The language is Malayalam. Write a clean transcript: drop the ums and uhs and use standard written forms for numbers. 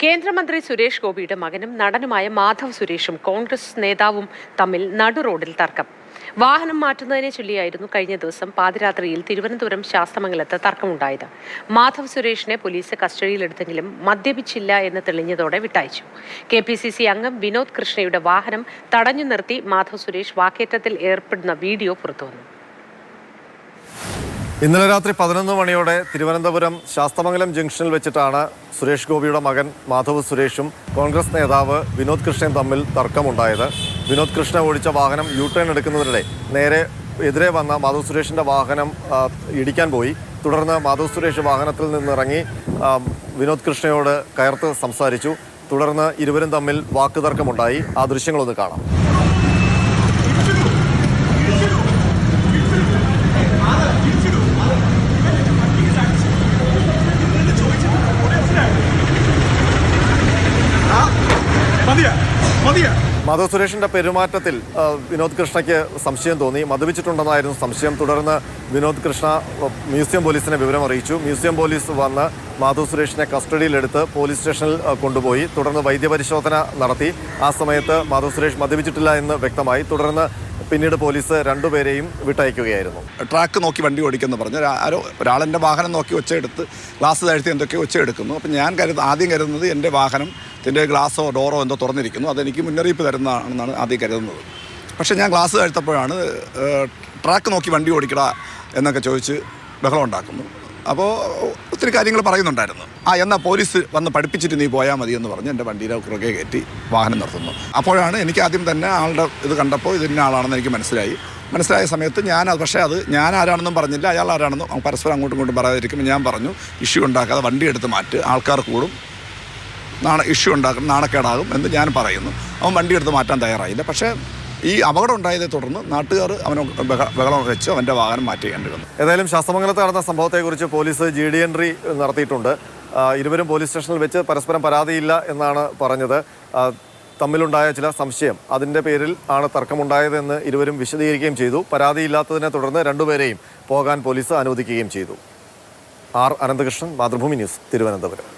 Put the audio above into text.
കേന്ദ്രമന്ത്രി സുരേഷ് ഗോപിയുടെ മകനും നടനുമായ മാധവ് സുരേഷും കോൺഗ്രസ് നേതാവും തമ്മിൽ നടുറോഡിൽ തർക്കം. വാഹനം മാറ്റുന്നതിനെ ചൊല്ലിയായിരുന്നു കഴിഞ്ഞ ദിവസം പാതിരാത്രിയിൽ തിരുവനന്തപുരം ശാസ്തമംഗലത്ത് തർക്കമുണ്ടായത്. മാധവ് സുരേഷിനെ പോലീസ് കസ്റ്റഡിയിലെടുത്തെങ്കിലും മദ്യപിച്ചില്ല എന്ന് തെളിഞ്ഞതോടെ വിട്ടയച്ചു. KPCC അംഗം വിനോദ് കൃഷ്ണയുടെ വാഹനം തടഞ്ഞു നിർത്തി മാധവ് സുരേഷ് വാക്കേറ്റത്തിൽ ഏർപ്പെടുന്ന വീഡിയോ പുറത്തുവന്നു. ഇന്നലെ രാത്രി 11 മണിയോടെ തിരുവനന്തപുരം ശാസ്തമംഗലം ജംഗ്ഷനിൽ വെച്ചിട്ടാണ് സുരേഷ് ഗോപിയുടെ മകൻ മാധവ് സുരേഷും കോൺഗ്രസ് നേതാവ് വിനോദ് കൃഷ്ണയും തമ്മിൽ തർക്കമുണ്ടായത്. വിനോദ് കൃഷ്ണ ഓടിച്ച വാഹനം U-ടേൺ എടുക്കുന്നതിനിടെ നേരെ എതിരെ വന്ന മാധവ് സുരേഷിൻ്റെ വാഹനം ഇടിക്കാൻ പോയി. തുടർന്ന് മാധവ് സുരേഷ് വാഹനത്തിൽ നിന്നിറങ്ങി വിനോദ് കൃഷ്ണയോട് കയർത്ത് സംസാരിച്ചു. തുടർന്ന് ഇരുവരും തമ്മിൽ വാക്കുതർക്കമുണ്ടായി. ആ ദൃശ്യങ്ങളൊന്ന് കാണാം. മാധവ് സുരേഷിന്റെ പെരുമാറ്റത്തിൽ വിനോദ് കൃഷ്ണയ്ക്ക് സംശയം തോന്നി. മദ്യപിച്ചിട്ടുണ്ടെന്നായിരുന്നു സംശയം. തുടർന്ന് വിനോദ് കൃഷ്ണ മ്യൂസിയം പോലീസിനെ വിവരം അറിയിച്ചു. മ്യൂസിയം പോലീസ് വന്ന് മാധവ് സുരേഷിനെ കസ്റ്റഡിയിലെടുത്ത് പോലീസ് സ്റ്റേഷനിൽ കൊണ്ടുപോയി. തുടർന്ന് വൈദ്യപരിശോധന നടത്തി. ആ സമയത്ത് മാധവ് സുരേഷ് മദ്യപിച്ചിട്ടില്ല എന്ന് വ്യക്തമായി. തുടർന്ന് പിന്നീട് പോലീസ് രണ്ടുപേരെയും വിട്ടയക്കുകയായിരുന്നു. ട്രാക്ക് നോക്കി വണ്ടി ഓടിക്കുമെന്ന് പറഞ്ഞു. ഒരാളെൻ്റെ വാഹനം നോക്കി ഒച്ചയെടുത്ത് ഗ്ലാസ് താഴ്ത്തി എന്തൊക്കെയോ ഒച്ചയെടുക്കുന്നു. അപ്പം ഞാൻ ആദ്യം കരുതുന്നത് എൻ്റെ വാഹനത്തിൻ്റെ ഗ്ലാസോ ഡോറോ എന്തോ തുറന്നിരിക്കുന്നു, അതെനിക്ക് മുന്നറിയിപ്പ് തരുന്നതാണെന്നാണ് ആദ്യം കരുതുന്നത്. പക്ഷേ ഞാൻ ഗ്ലാസ് താഴ്ത്തപ്പോഴാണ് ട്രാക്ക് നോക്കി വണ്ടി ഓടിക്കടാ എന്നൊക്കെ ചോദിച്ച് ബഹളം ഉണ്ടാക്കുന്നു. അപ്പോൾ ഒത്തിരി കാര്യങ്ങൾ പറയുന്നുണ്ടായിരുന്നു. എന്നാൽ പോലീസ് വന്ന് പഠിപ്പിച്ചിട്ട് നീ പോയാൽ മതി എന്ന് പറഞ്ഞ് എൻ്റെ വണ്ടിയുടെ പുറകെ കയറ്റി വാഹനം നിർത്തുന്നു. അപ്പോഴാണ് എനിക്ക് ആദ്യം തന്നെ ആളുടെ ഇത് കണ്ടപ്പോൾ ഇതിന്ന ആളാണെന്ന് എനിക്ക് മനസ്സിലായ സമയത്ത് പക്ഷേ ഞാൻ ആരാണെന്നും പറഞ്ഞില്ല, അയാൾ ആരാണെന്നും പരസ്പരം അങ്ങോട്ടും ഇങ്ങോട്ടും പറയാതിരിക്കുമ്പോൾ ഞാൻ പറഞ്ഞു, ഇഷ്യൂ ഉണ്ടാക്കാതെ വണ്ടി എടുത്ത് മാറ്റ്, ആൾക്കാർ കൂടും, ഇഷ്യൂ ഉണ്ടാക്കും, നാണക്കേടാകും എന്ന് ഞാൻ പറയുന്നു. അവൻ വണ്ടി എടുത്ത് മാറ്റാൻ തയ്യാറായില്ല. പക്ഷേ ഈ അപകടം ഉണ്ടായതിനെ തുടർന്ന് നാട്ടുകാർ അവനെ ബഹളം വെച്ച് അവൻ്റെ വാഹനം മാറ്റിയേണ്ടി വന്നു. ഏതായാലും ശാസ്തമംഗലത്ത് നടന്ന സംഭവത്തെക്കുറിച്ച് പോലീസ് GD എൻട്രി നടത്തിയിട്ടുണ്ട്. ഇരുവരും പോലീസ് സ്റ്റേഷനിൽ വെച്ച് പരസ്പരം പരാതിയില്ല എന്നാണ് പറഞ്ഞത്. തമ്മിലുണ്ടായ ചില സംശയം, അതിൻ്റെ പേരിൽ ആണ് തർക്കമുണ്ടായതെന്ന് ഇരുവരും വിശദീകരിക്കുകയും ചെയ്തു. പരാതിയില്ലാത്തതിനെ തുടർന്ന് രണ്ടുപേരെയും പോകാൻ പോലീസ് അനുവദിക്കുകയും ചെയ്തു. R. അനന്തകൃഷ്ണൻ, മാതൃഭൂമി ന്യൂസ്, തിരുവനന്തപുരം.